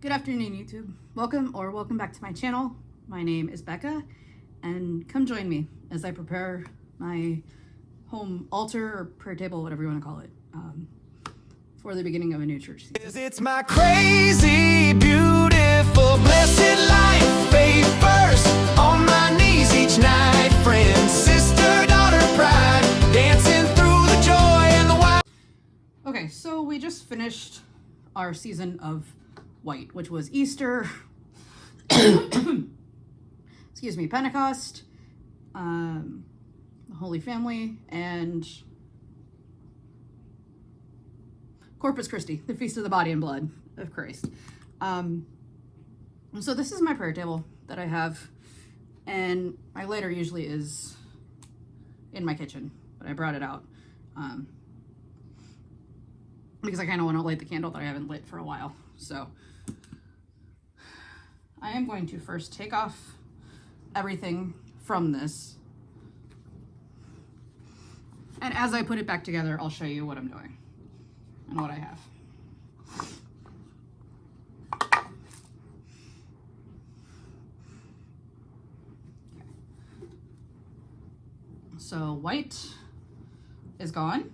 Good afternoon, YouTube. Welcome back to my channel. My name is Becca, and come join me as I prepare my home altar or prayer table, whatever you want to call it, for the beginning of a new church season. It's my crazy, beautiful, blessed life. Faith first, on my knees each night. Friend, sister, daughter, pride, dancing through the joy and the wild. Okay, so we just finished our season of White, which was Easter, excuse me, Pentecost, the Holy Family, and Corpus Christi, the Feast of the Body and Blood of Christ. So this is my prayer table that I have, and my lighter usually is in my kitchen, but I brought it out because I kind of want to light the candle that I haven't lit for a while. So I am going to first take off everything from this, and as I put it back together, I'll show you what I'm doing and what I have. Okay. So white is gone,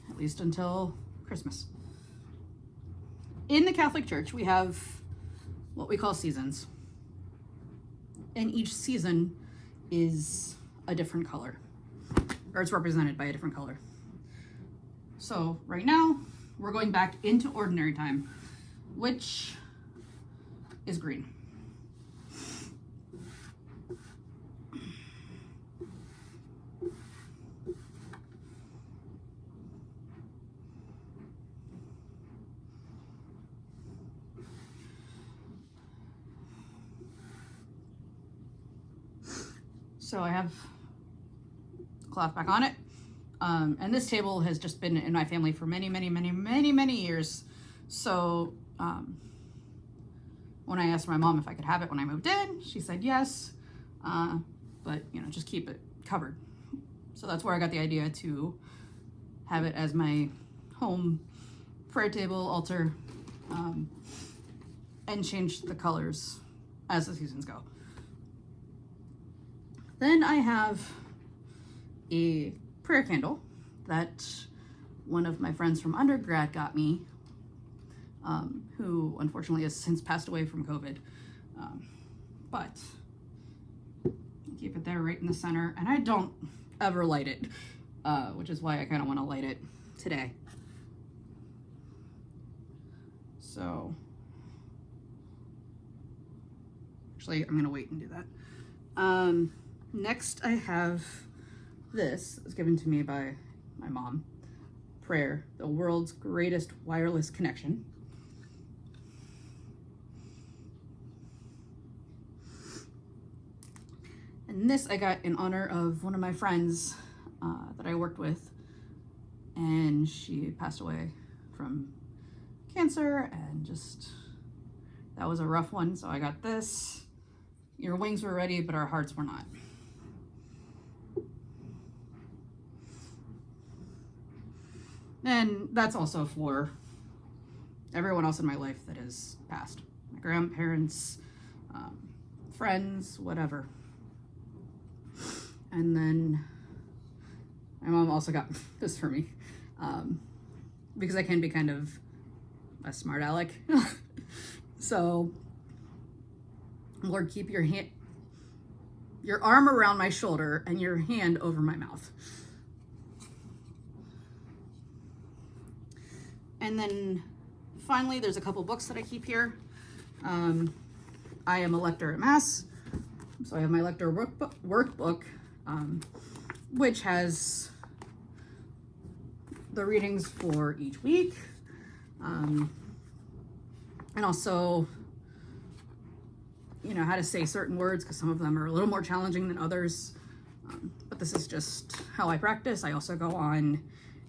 at least until Christmas. In the Catholic Church, we have what we call seasons, and each season is a different color, or it's represented by a different color. So right now, we're going back into ordinary time, which is green. So I have cloth back on it. And this table has just been in my family for many years. So when I asked my mom if I could have it when I moved in, she said yes, but just keep it covered. So that's where I got the idea to have it as my home prayer table, altar, and change the colors as the seasons go. Then I have a prayer candle that one of my friends from undergrad got me, who unfortunately has since passed away from COVID. But keep it there right in the center, and I don't ever light it, which is why I kind of want to light it today. So actually, I'm gonna wait and do that. Next, I have this. It was given to me by my mom. Prayer, the world's greatest wireless connection. And this I got in honor of one of my friends that I worked with. And she passed away from cancer, and that was a rough one. So I got this. Your wings were ready, but our hearts were not. And that's also for everyone else in my life that has passed. My grandparents, friends, whatever. And then my mom also got this for me, because I can be kind of a smart aleck. So, Lord, keep your arm around my shoulder and your hand over my mouth. And then finally, there's a couple books that I keep here. I am a lector at Mass, so I have my lector workbook, which has the readings for each week, and also, how to say certain words, because some of them are a little more challenging than others. But this is just how I practice. I also go on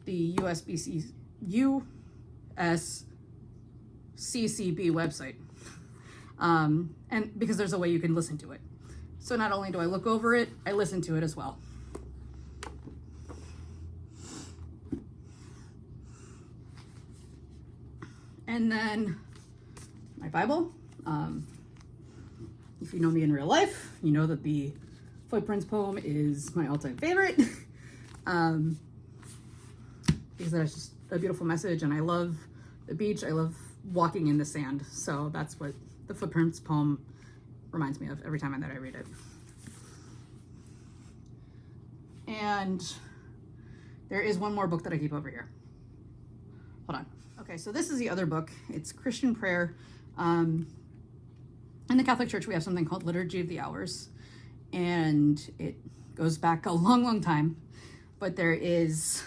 the USCCB website, and because there's a way you can listen to it. So not only do I look over it, I listen to it as well. And then my Bible. If you know me in real life, you know that the Footprints poem is my all-time favorite. Because that's just a beautiful message, and I love the beach. I love walking in the sand. So that's what the Footprints poem reminds me of every time that I read it. And there is one more book that I keep over here. Hold on. Okay, so this is the other book. It's Christian prayer. In the Catholic Church, we have something called Liturgy of the Hours, and it goes back a long, long time. But there is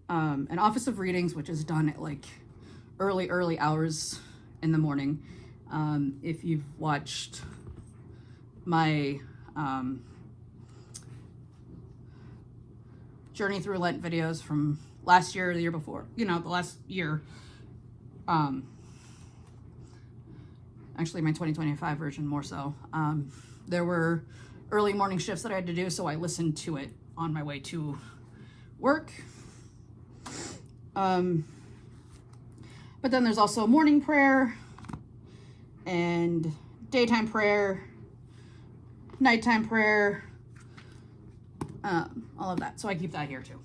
an office of readings, which is done at like early hours in the morning. If you've watched my Journey Through Lent videos from last year or the year before, the last year, actually my 2025 version more so, there were early morning shifts that I had to do, so I listened to it on my way to work. But then there's also morning prayer and daytime prayer, nighttime prayer, all of that. So I keep that here too.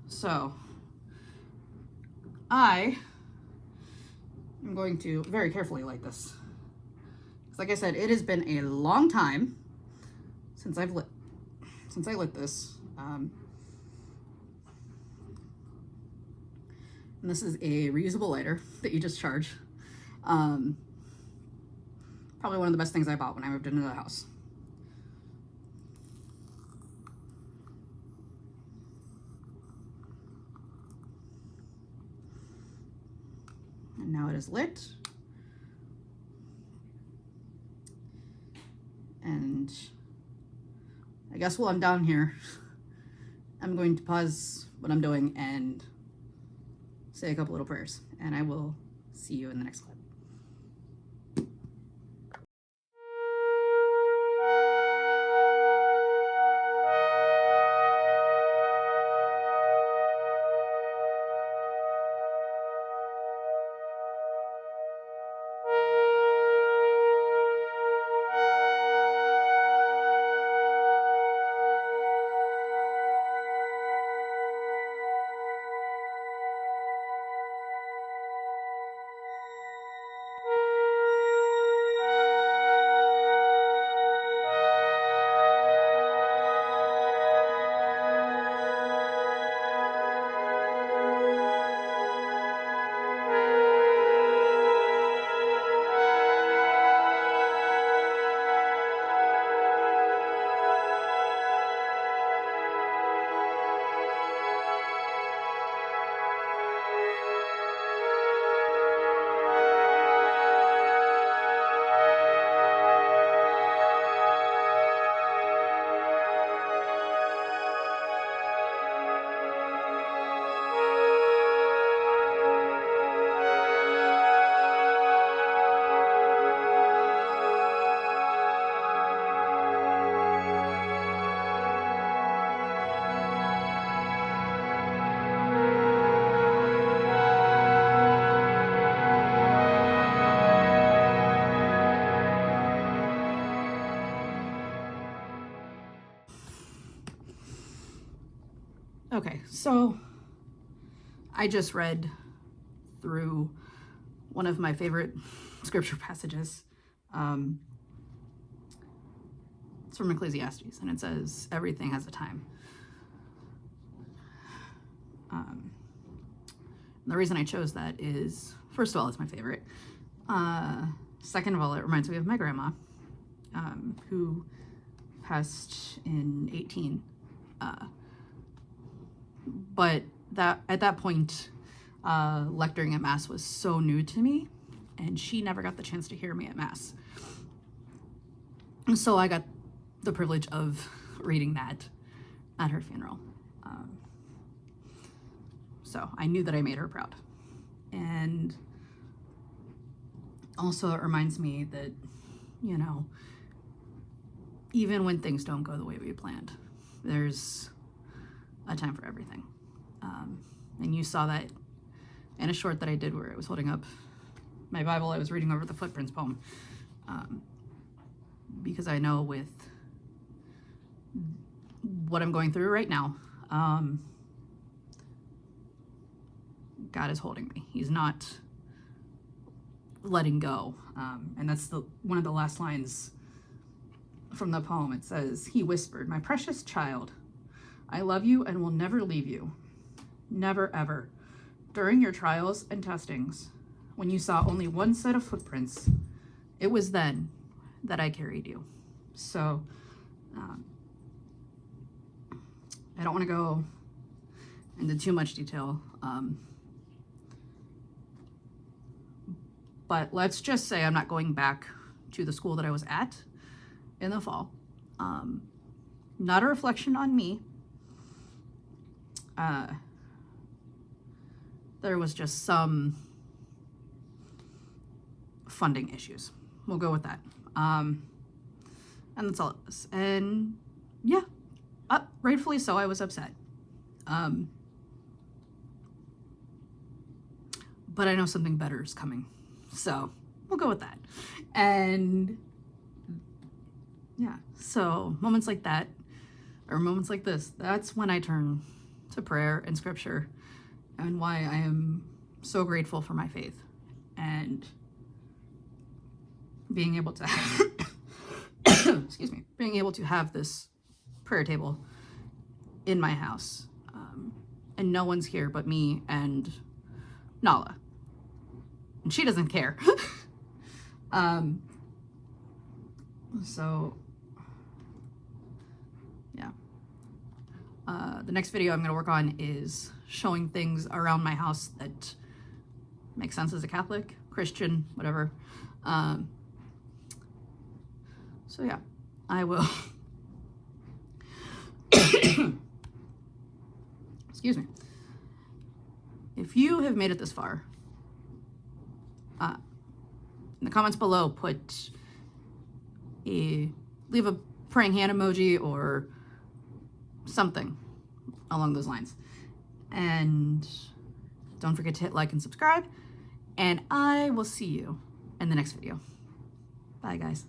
So I am going to very carefully light this. Like I said, it has been a long time since I lit this. And this is a reusable lighter that you just charge. Probably one of the best things I bought when I moved into the house. And now it is lit. And I guess while I'm down here, I'm going to pause what I'm doing and say a couple little prayers, and I will see you in the next clip. Okay, so I just read through one of my favorite scripture passages. It's from Ecclesiastes, and it says, everything has a time. The reason I chose that is, first of all, it's my favorite. Second of all, it reminds me of my grandma, who passed in 18. But at that point, lecturing at Mass was so new to me, and she never got the chance to hear me at Mass. So I got the privilege of reading that at her funeral. So I knew that I made her proud. And also it reminds me that, even when things don't go the way we planned, there's a time for everything. And you saw that and a short that I did where I was holding up my Bible. I was reading over the Footprints poem, because I know with what I'm going through right now, God is holding me. He's not letting go. And that's one of the last lines from the poem. It says, "He whispered, 'My precious child, I love you and will never leave you. Never, ever. During your trials and testings, when you saw only one set of footprints, it was then that I carried you.'" So I don't want to go into too much detail, but let's just say I'm not going back to the school that I was at in the fall. Not a reflection on me. There was just some funding issues. We'll go with that. And that's all it was. And yeah, rightfully so, I was upset. But I know something better is coming. So we'll go with that. And yeah, so moments like that, or moments like this, that's when I turn to prayer and scripture, and why I am so grateful for my faith and being able to excuse me, being able to have this prayer table in my house, and no one's here but me and Nala, and she doesn't care. So yeah, the next video I'm going to work on is showing things around my house that make sense as a Catholic, Christian, whatever. So yeah, I will excuse me. If you have made it this far, in the comments below, leave a praying hand emoji or something along those lines. And don't forget to hit like and subscribe. And I will see you in the next video. Bye, guys.